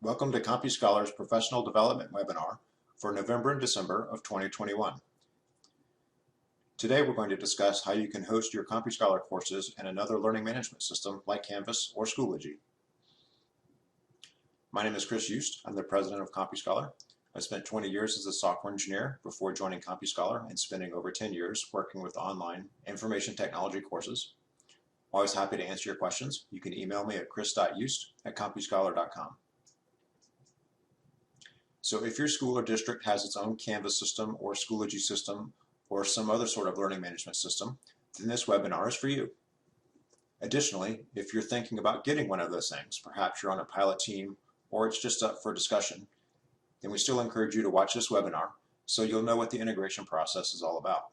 Welcome to CompuScholar's Professional Development webinar for November and December of 2021. Today we're going to discuss how you can host your CompuScholar courses in another learning management system like Canvas or Schoology. My name is Chris Yost. I'm the president of CompuScholar. I spent 20 years as a software engineer before joining CompuScholar and spending over 10 years working with online information technology courses. I'm always happy to answer your questions. You can email me at chris.yost@compuscholar.com. So if your school or district has its own Canvas system or Schoology system or some other sort of learning management system, then this webinar is for you. Additionally, if you're thinking about getting one of those things, perhaps you're on a pilot team or it's just up for discussion, then we still encourage you to watch this webinar so you'll know what the integration process is all about.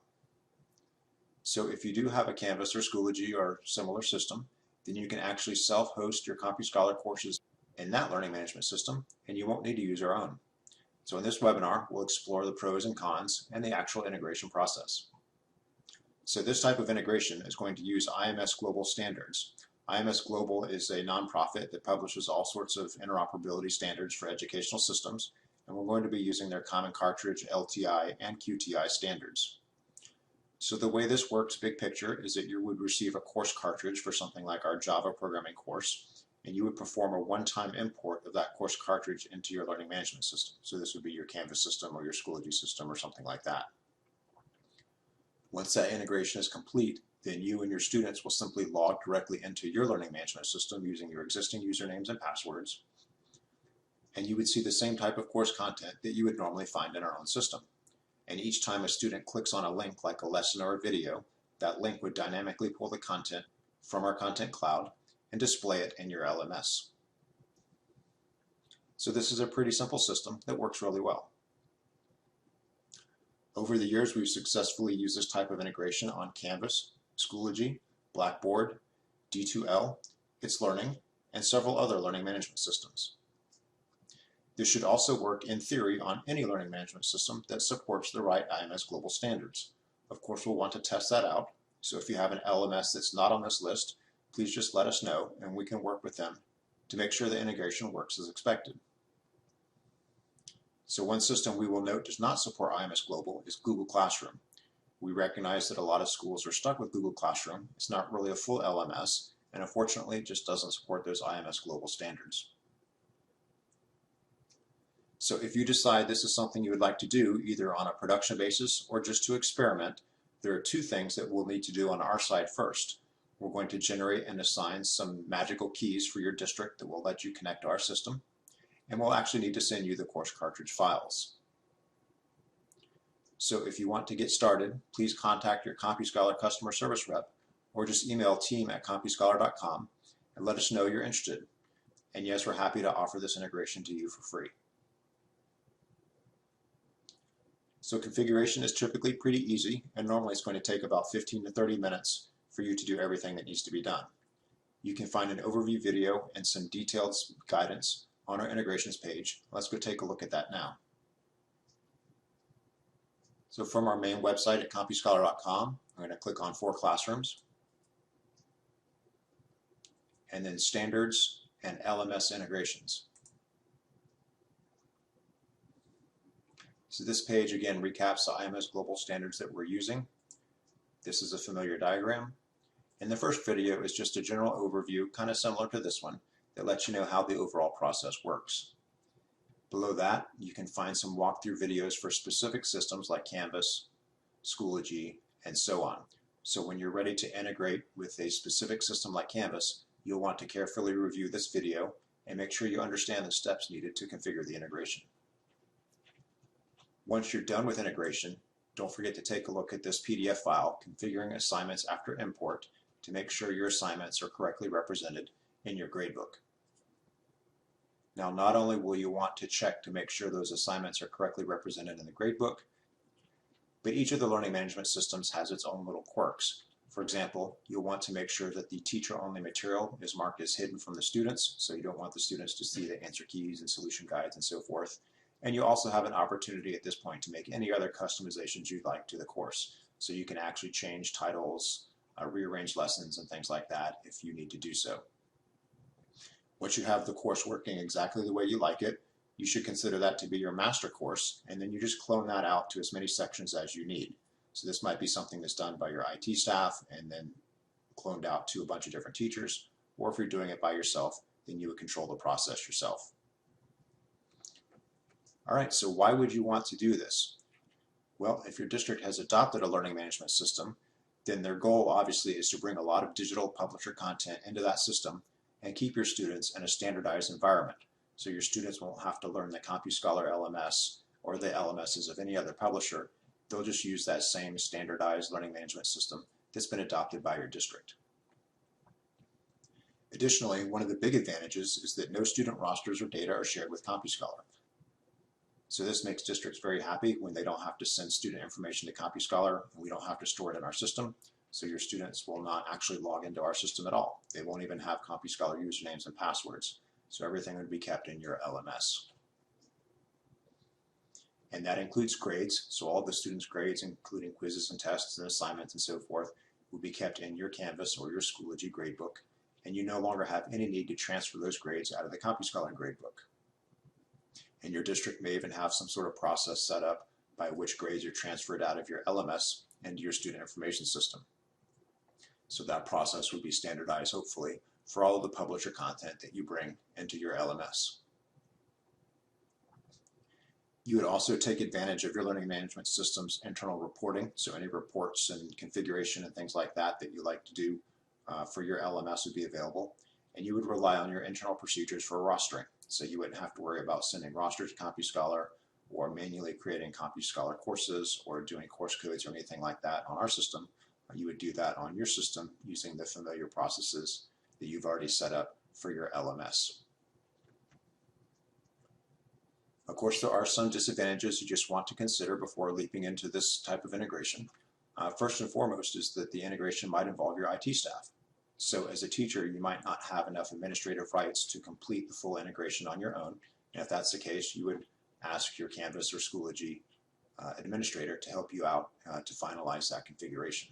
So if you do have a Canvas or Schoology or similar system, then you can actually self-host your CompuScholar courses in that learning management system and you won't need to use our own. So in this webinar, we'll explore the pros and cons and the actual integration process. So this type of integration is going to use IMS Global standards. IMS Global is a nonprofit that publishes all sorts of interoperability standards for educational systems, and we're going to be using their Common Cartridge, LTI, and QTI standards. So the way this works, big picture, is that you would receive a course cartridge for something like our Java programming course, and you would perform a one-time import of that course cartridge into your learning management system. So this would be your Canvas system or your Schoology system or something like that. Once that integration is complete, then you and your students will simply log directly into your learning management system using your existing usernames and passwords, and you would see the same type of course content that you would normally find in our own system. And each time a student clicks on a link like a lesson or a video, that link would dynamically pull the content from our content cloud and display it in your LMS. So this is a pretty simple system that works really well. Over the years, we've successfully used this type of integration on Canvas, Schoology, Blackboard, D2L, It's Learning, and several other learning management systems. This should also work in theory on any learning management system that supports the right IMS Global standards. Of course, we'll want to test that out. So if you have an LMS that's not on this list, please just let us know and we can work with them to make sure the integration works as expected. So one system we will note does not support IMS Global is Google Classroom. We recognize that a lot of schools are stuck with Google Classroom. It's not really a full LMS, and unfortunately it just doesn't support those IMS Global standards. So if you decide this is something you would like to do either on a production basis or just to experiment, there are two things that we'll need to do on our side first. We're going to generate and assign some magical keys for your district that will let you connect to our system, and we'll actually need to send you the course cartridge files. So if you want to get started, please contact your CompuScholar customer service rep or just email team@compuscholar.com and let us know you're interested. And yes, we're happy to offer this integration to you for free. So configuration is typically pretty easy, and normally it's going to take about 15 to 30 minutes for you to do everything that needs to be done. You can find an overview video and some detailed guidance on our integrations page. Let's go take a look at that now. So from our main website at CompuScholar.com, I'm going to click on For Classrooms, and then Standards and LMS Integrations. So this page again recaps the IMS Global standards that we're using. This is a familiar diagram. And the first video is just a general overview, kind of similar to this one, that lets you know how the overall process works. Below that, you can find some walkthrough videos for specific systems like Canvas, Schoology, and so on. So when you're ready to integrate with a specific system like Canvas, you'll want to carefully review this video and make sure you understand the steps needed to configure the integration. Once you're done with integration, don't forget to take a look at this PDF file, Configuring Assignments After Import, to make sure your assignments are correctly represented in your gradebook. Now, not only will you want to check to make sure those assignments are correctly represented in the gradebook, but each of the learning management systems has its own little quirks. For example, you'll want to make sure that the teacher-only material is marked as hidden from the students, so you don't want the students to see the answer keys and solution guides and so forth. And you also have an opportunity at this point to make any other customizations you'd like to the course. So you can actually change titles, rearrange lessons, and things like that if you need to do so. Once you have the course working exactly the way you like it, you should consider that to be your master course, and then you just clone that out to as many sections as you need. So this might be something that's done by your IT staff and then cloned out to a bunch of different teachers, or if you're doing it by yourself, then you would control the process yourself. All right, so why would you want to do this? Well, if your district has adopted a learning management system, then their goal obviously is to bring a lot of digital publisher content into that system and keep your students in a standardized environment. So your students won't have to learn the CompuScholar LMS or the LMSs of any other publisher. They'll just use that same standardized learning management system that's been adopted by your district. Additionally, one of the big advantages is that no student rosters or data are shared with CompuScholar. So this makes districts very happy when they don't have to send student information to CompuScholar and we don't have to store it in our system. So your students will not actually log into our system at all. They won't even have CompuScholar usernames and passwords. So everything would be kept in your LMS. And that includes grades. So all of the students' grades, including quizzes and tests and assignments and so forth, will be kept in your Canvas or your Schoology gradebook. And you no longer have any need to transfer those grades out of the CompuScholar gradebook. And your district may even have some sort of process set up by which grades are transferred out of your LMS into your student information system. So that process would be standardized, hopefully, for all of the publisher content that you bring into your LMS. You would also take advantage of your learning management system's internal reporting, so any reports and configuration and things like that that you like to do for your LMS would be available. And you would rely on your internal procedures for rostering. So you wouldn't have to worry about sending rosters to CompuScholar or manually creating CompuScholar courses or doing course codes or anything like that on our system. You would do that on your system using the familiar processes that you've already set up for your LMS. Of course, there are some disadvantages you just want to consider before leaping into this type of integration. First and foremost is that the integration might involve your IT staff. So as a teacher, you might not have enough administrative rights to complete the full integration on your own. And if that's the case, you would ask your Canvas or Schoology administrator to help you out to finalize that configuration.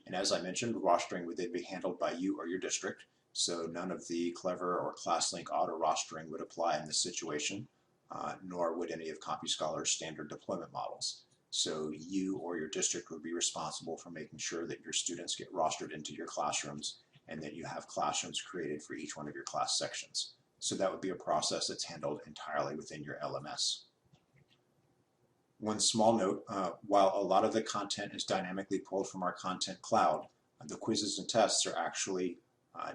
And as I mentioned, rostering would then be handled by you or your district. So none of the Clever or ClassLink auto rostering would apply in this situation, nor would any of CompuScholar's standard deployment models. So you or your district would be responsible for making sure that your students get rostered into your classrooms and that you have classrooms created for each one of your class sections. So that would be a process that's handled entirely within your LMS. One small note, while a lot of the content is dynamically pulled from our content cloud, the quizzes and tests are actually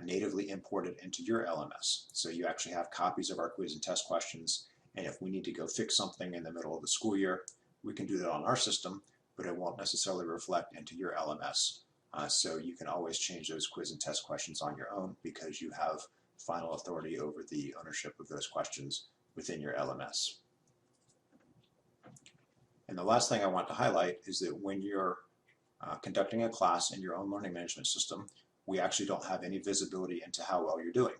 natively imported into your LMS. So you actually have copies of our quiz and test questions, and if we need to go fix something in the middle of the school year, we can do that on our system, but it won't necessarily reflect into your LMS. So you can always change those quiz and test questions on your own because you have final authority over the ownership of those questions within your LMS. And the last thing I want to highlight is that when you're conducting a class in your own learning management system, we actually don't have any visibility into how well you're doing.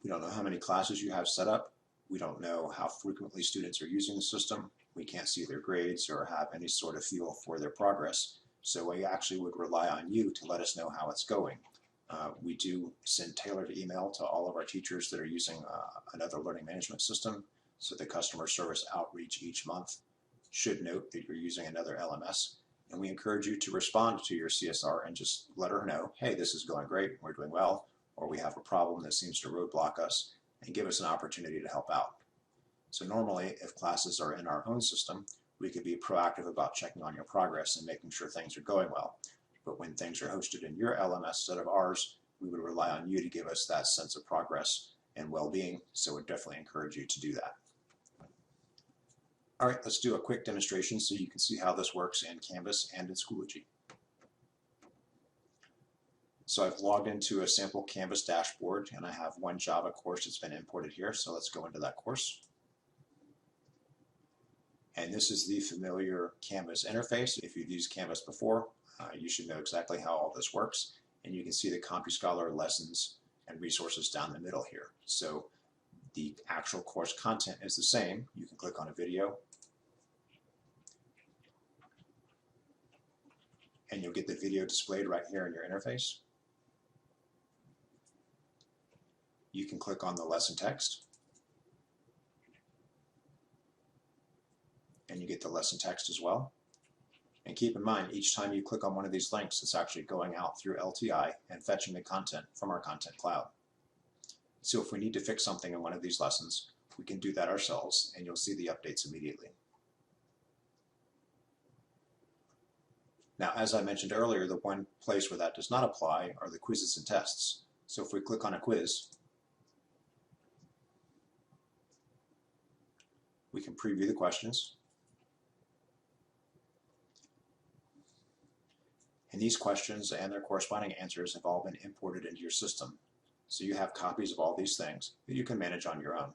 We don't know how many classes you have set up. We don't know how frequently students are using the system. We can't see their grades or have any sort of feel for their progress. So we actually would rely on you to let us know how it's going. We do send tailored email to all of our teachers that are using another learning management system. So the customer service outreach each month should note that you're using another LMS. And we encourage you to respond to your CSR and just let her know, hey, this is going great, we're doing well, or we have a problem that seems to roadblock us, and give us an opportunity to help out. So normally, if classes are in our own system, we could be proactive about checking on your progress and making sure things are going well. But when things are hosted in your LMS instead of ours, we would rely on you to give us that sense of progress and well-being, so we'd definitely encourage you to do that. All right, let's do a quick demonstration so you can see how this works in Canvas and in Schoology. So I've logged into a sample Canvas dashboard and I have one Java course that's been imported here, so let's go into that course. And this is the familiar Canvas interface. If you've used Canvas before, you should know exactly how all this works. And you can see the CompuScholar lessons and resources down the middle here. So the actual course content is the same. You can click on a video and you'll get the video displayed right here in your interface. you can click on the lesson text, and you get the lesson text as well. And keep in mind, each time you click on one of these links, it's actually going out through LTI and fetching the content from our content cloud. So if we need to fix something in one of these lessons, we can do that ourselves, and you'll see the updates immediately. Now, as I mentioned earlier, the one place where that does not apply are the quizzes and tests. So if we click on a quiz, we can preview the questions. And these questions and their corresponding answers have all been imported into your system. So you have copies of all these things that you can manage on your own.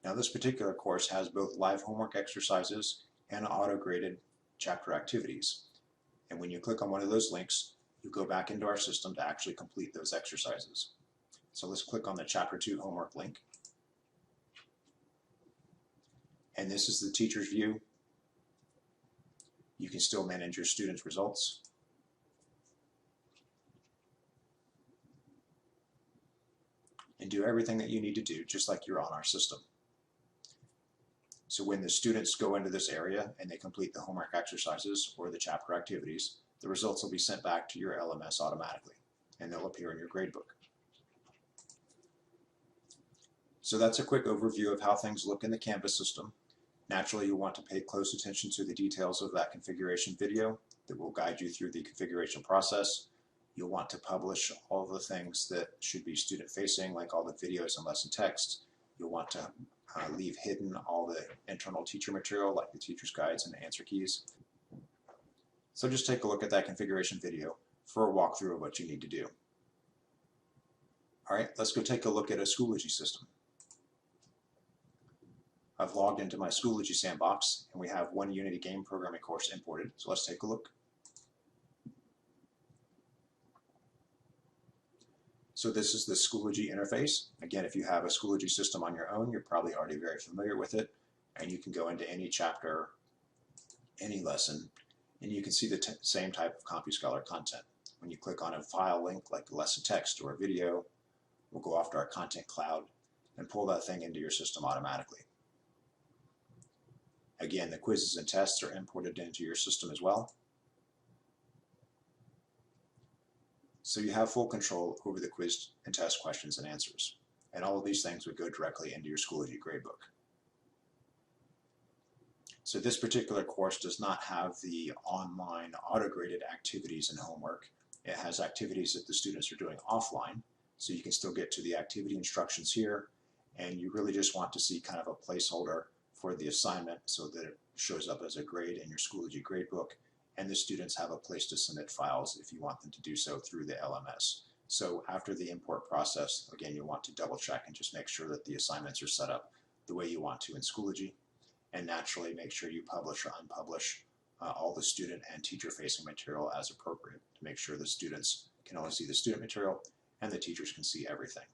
Now, this particular course has both live homework exercises and auto-graded chapter activities. And when you click on one of those links, you go back into our system to actually complete those exercises. So let's click on the Chapter 2 homework link. And this is the teacher's view. You can still manage your students' results. And do everything that you need to do, just like you're on our system. So when the students go into this area and they complete the homework exercises or the chapter activities, the results will be sent back to your LMS automatically, and they'll appear in your gradebook. So that's a quick overview of how things look in the Canvas system. Naturally, you'll want to pay close attention to the details of that configuration video that will guide you through the configuration process. You'll want to publish all the things that should be student-facing, like all the videos and lesson text. You'll want to leave hidden all the internal teacher material, like the teacher's guides and answer keys. So just take a look at that configuration video for a walkthrough of what you need to do. All right, let's go take a look at a Schoology system. I've logged into my Schoology sandbox, and we have one Unity game programming course imported. So let's take a look. So this is the Schoology Interface. Again, if you have a Schoology system on your own, you're probably already very familiar with it, and you can go into any chapter, any lesson, and you can see the same type of CompuScholar content. When you click on a file link like a lesson text or a video, we'll go off to our content cloud and pull that thing into your system automatically. Again, the quizzes and tests are imported into your system as well. So you have full control over the quiz and test questions and answers. And all of these things would go directly into your Schoology gradebook. So this particular course does not have the online auto-graded activities and homework. It has activities that the students are doing offline. So you can still get to the activity instructions here. And you really just want to see kind of a placeholder for the assignment so that it shows up as a grade in your Schoology gradebook. And the students have a place to submit files if you want them to do so through the LMS. So after the import process, again, you want to double check and just make sure that the assignments are set up the way you want to in Schoology. And naturally make sure you publish or unpublish all the student and teacher facing material as appropriate to make sure the students can only see the student material and the teachers can see everything.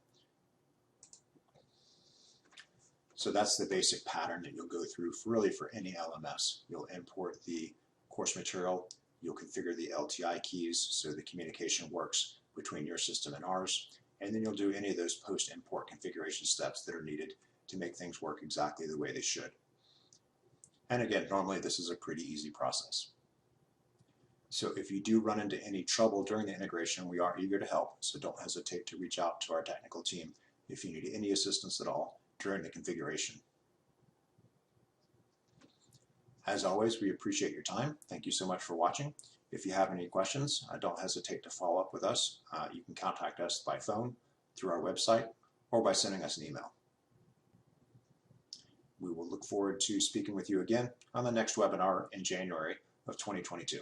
So that's the basic pattern that you'll go through really for any LMS. You'll import the course material, you'll configure the LTI keys so the communication works between your system and ours, and then you'll do any of those post-import configuration steps that are needed to make things work exactly the way they should. And again, normally this is a pretty easy process. So if you do run into any trouble during the integration, we are eager to help, so don't hesitate to reach out to our technical team if you need any assistance at all during the configuration. As always, we appreciate your time. Thank you so much for watching. If you have any questions, don't hesitate to follow up with us. You can contact us by phone, through our website, or by sending us an email. We will look forward to speaking with you again on the next webinar in January of 2022.